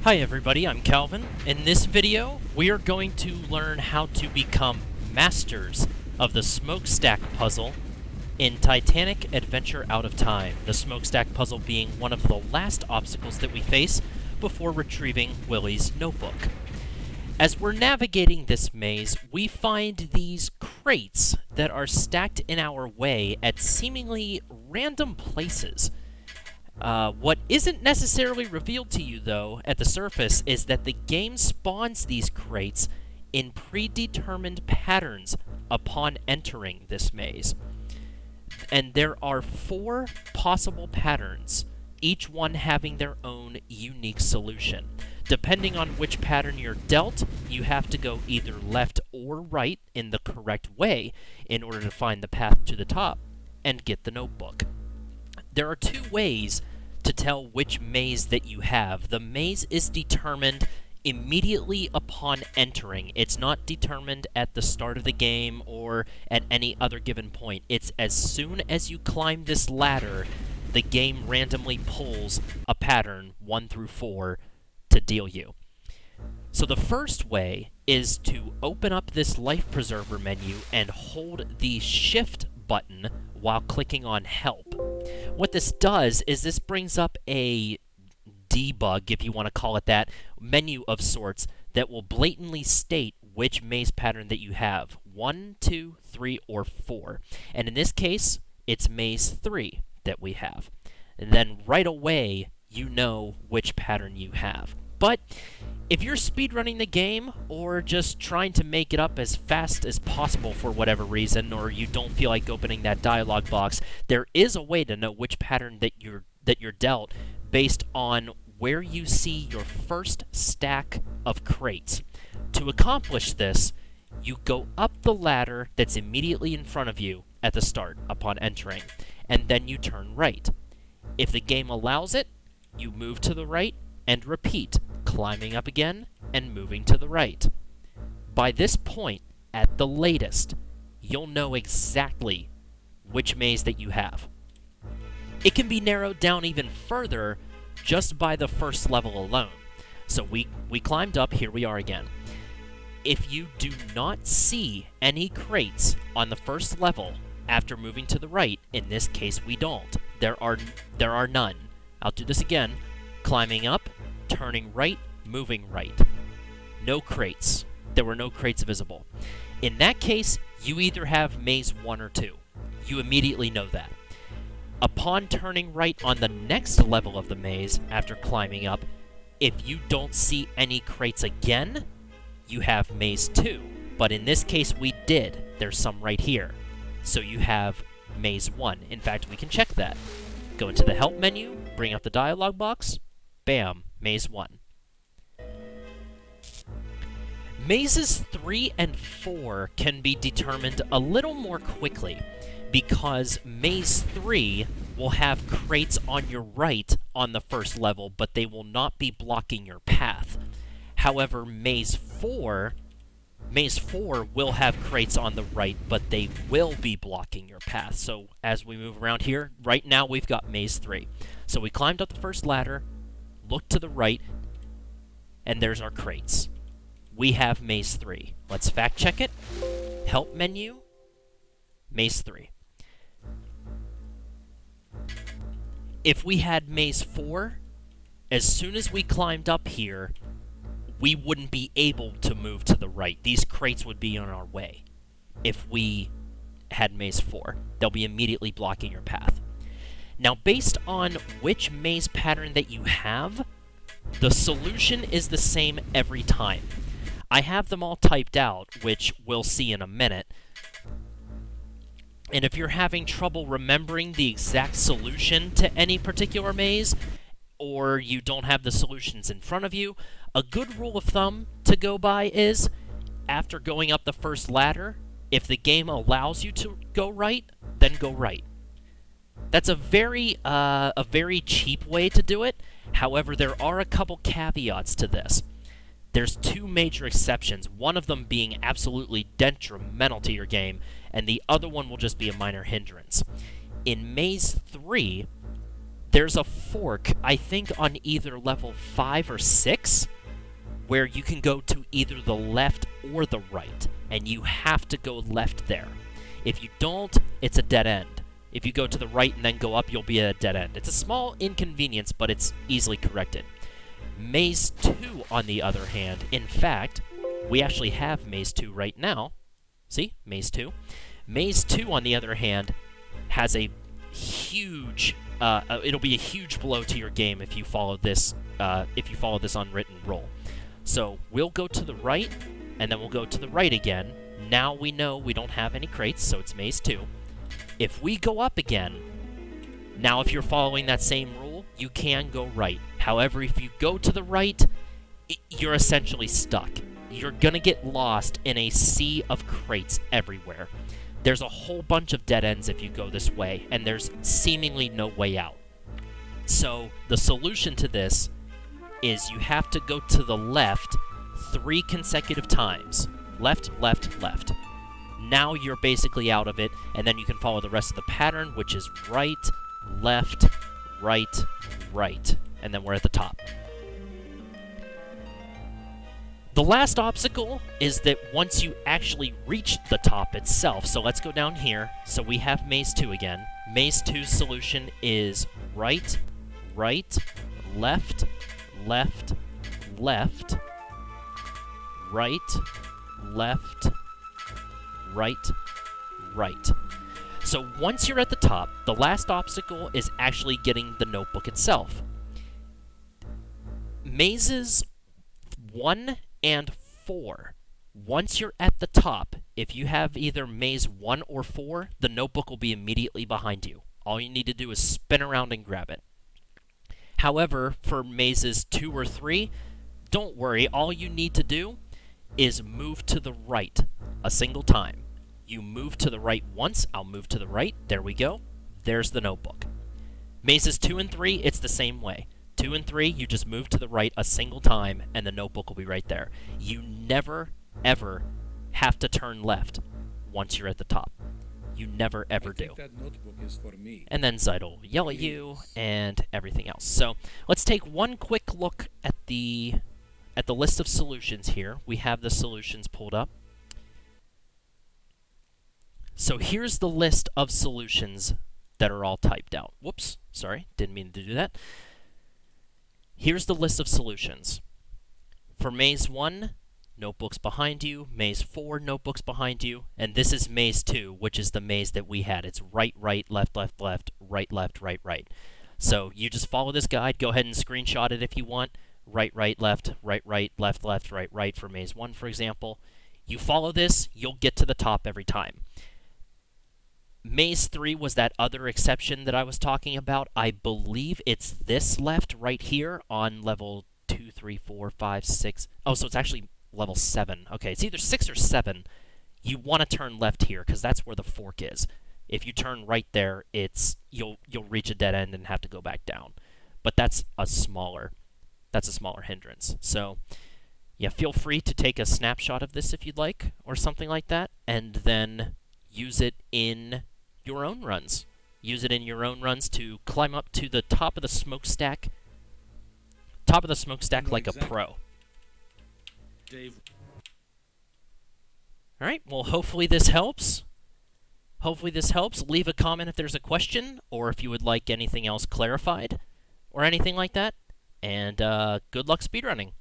Hi everybody, I'm Calvin. In this video, we are going to learn how to become masters of the Smokestack puzzle in Titanic Adventure Out of Time. The Smokestack puzzle being one of the last obstacles that we face before retrieving Willie's notebook. As we're navigating this maze, we find these crates that are stacked in our way at seemingly random places. What isn't necessarily revealed to you, though, at the surface, is that the game spawns these crates in predetermined patterns upon entering this maze. And there are 4 possible patterns, each one having their own unique solution. Depending on which pattern you're dealt, you have to go either left or right in the correct way in order to find the path to the top and get the notebook. There are 2 ways to tell which maze that you have. The maze is determined immediately upon entering. It's not determined at the start of the game or at any other given point. It's as soon as you climb this ladder, the game randomly pulls a pattern 1 through 4 to deal you. So the first way is to open up this life preserver menu and hold the shift button while clicking on help. What this does is this brings up a debug, if you want to call it that, menu of sorts that will blatantly state which maze pattern that you have. 1, 2, 3, or 4. And in this case, it's maze 3 that we have. And then right away, you know which pattern you have. But if you're speedrunning the game or just trying to make it up as fast as possible for whatever reason, or you don't feel like opening that dialog box, there is a way to know which pattern that you're dealt based on where you see your first stack of crates. To accomplish this, you go up the ladder that's immediately in front of you at the start upon entering, and then you turn right. If the game allows it, you move to the right and repeat, climbing up again and moving to the right. By this point, at the latest, you'll know exactly which maze that you have. It can be narrowed down even further just by the first level alone. So we climbed up, here we are again. If you do not see any crates on the first level after moving to the right, in this case we don't. There are none. I'll do this again. Climbing up, turning right, moving right. No crates. There were no crates visible. In that case, you either have maze 1 or 2. You immediately know that. Upon turning right on the next level of the maze, after climbing up, if you don't see any crates again, you have maze 2. But in this case, we did. There's some right here. So you have maze 1. In fact, we can check that. Go into the help menu, bring up the dialog box, bam, maze 1. Mazes 3 and 4 can be determined a little more quickly because maze 3 will have crates on your right on the first level, but they will not be blocking your path. However, maze 4 will have crates on the right, but they will be blocking your path. So as we move around here, right now we've got maze 3. So we climbed up the first ladder, look to the right, and there's our crates. We have maze 3. Let's fact check it. Help menu, maze 3. If we had maze 4, as soon as we climbed up here, we wouldn't be able to move to the right. These crates would be on our way. If we had maze 4, they'll be immediately blocking your path. Now, based on which maze pattern that you have, the solution is the same every time. I have them all typed out, which we'll see in a minute. And if you're having trouble remembering the exact solution to any particular maze, or you don't have the solutions in front of you, a good rule of thumb to go by is, after going up the first ladder, if the game allows you to go right, then go right. That's a very cheap way to do it. However, there are a couple caveats to this. There's 2 major exceptions, one of them being absolutely detrimental to your game, and the other one will just be a minor hindrance. In Maze 3, there's a fork, I think, on either level 5 or 6, where you can go to either the left or the right, and you have to go left there. If you don't, it's a dead end. If you go to the right and then go up, you'll be at a dead end. It's a small inconvenience, but it's easily corrected. Maze 2, on the other hand, in fact, we actually have Maze 2 right now. See? Maze 2. Maze 2, on the other hand, has a huge... it'll be a huge blow to your game if you follow this unwritten rule. So we'll go to the right, and then we'll go to the right again. Now we know we don't have any crates, so it's Maze 2. If we go up again, now if you're following that same rule, you can go right. However, if you go to the right, you're essentially stuck. You're gonna get lost in a sea of crates everywhere. There's a whole bunch of dead ends if you go this way, and there's seemingly no way out. So the solution to this is you have to go to the left 3 consecutive times. Left, left, left. Now you're basically out of it, and then you can follow the rest of the pattern, which is right, left, right, right. And then we're at the top. The last obstacle is that once you actually reach the top itself, so let's go down here. So we have Maze 2 again. Maze 2's solution is right, right, left, left, left, right, left, right, right. So once you're at the top, the last obstacle is actually getting the notebook itself. Mazes 1 and 4. Once you're at the top, if you have either Maze 1 or 4, the notebook will be immediately behind you. All you need to do is spin around and grab it. However, for Mazes 2 or 3, don't worry. All you need to do is move to the right a single time. You move to the right once, I'll move to the right, there we go. There's the notebook. Mazes 2 and 3, it's the same way. 2 and 3, you just move to the right a single time, and the notebook will be right there. You never, ever have to turn left once you're at the top. You never, ever do. That notebook is for me. And then Zyd will yell at you, and everything else. So, let's take one quick look at the list of solutions here. We have the solutions pulled up. So here's the list of solutions that are all typed out. Whoops, sorry, didn't mean to do that. Here's the list of solutions. For Maze 1, notebooks behind you. Maze 4, notebooks behind you. And this is Maze 2, which is the maze that we had. It's right, right, left, left, left, right, left, right, right. So you just follow this guide. Go ahead and screenshot it if you want. Right, right, left, right, right, left, left, right, right for Maze 1, for example. You follow this, you'll get to the top every time. Maze 3 was that other exception that I was talking about. I believe it's this left right here on level 2, 3, 4, 5, 6. Oh, so it's actually level 7. Okay, it's either 6 or 7. You want to turn left here because that's where the fork is. If you turn right there, you'll reach a dead end and have to go back down. But that's a smaller hindrance. So, yeah, feel free to take a snapshot of this if you'd like, or something like that, and then use it in your own runs. Use it in your own runs to climb up to the top of the smokestack. Like a pro. Dave. All right, well, hopefully this helps. Leave a comment if there's a question, or if you would like anything else clarified, or anything like that. And good luck speedrunning.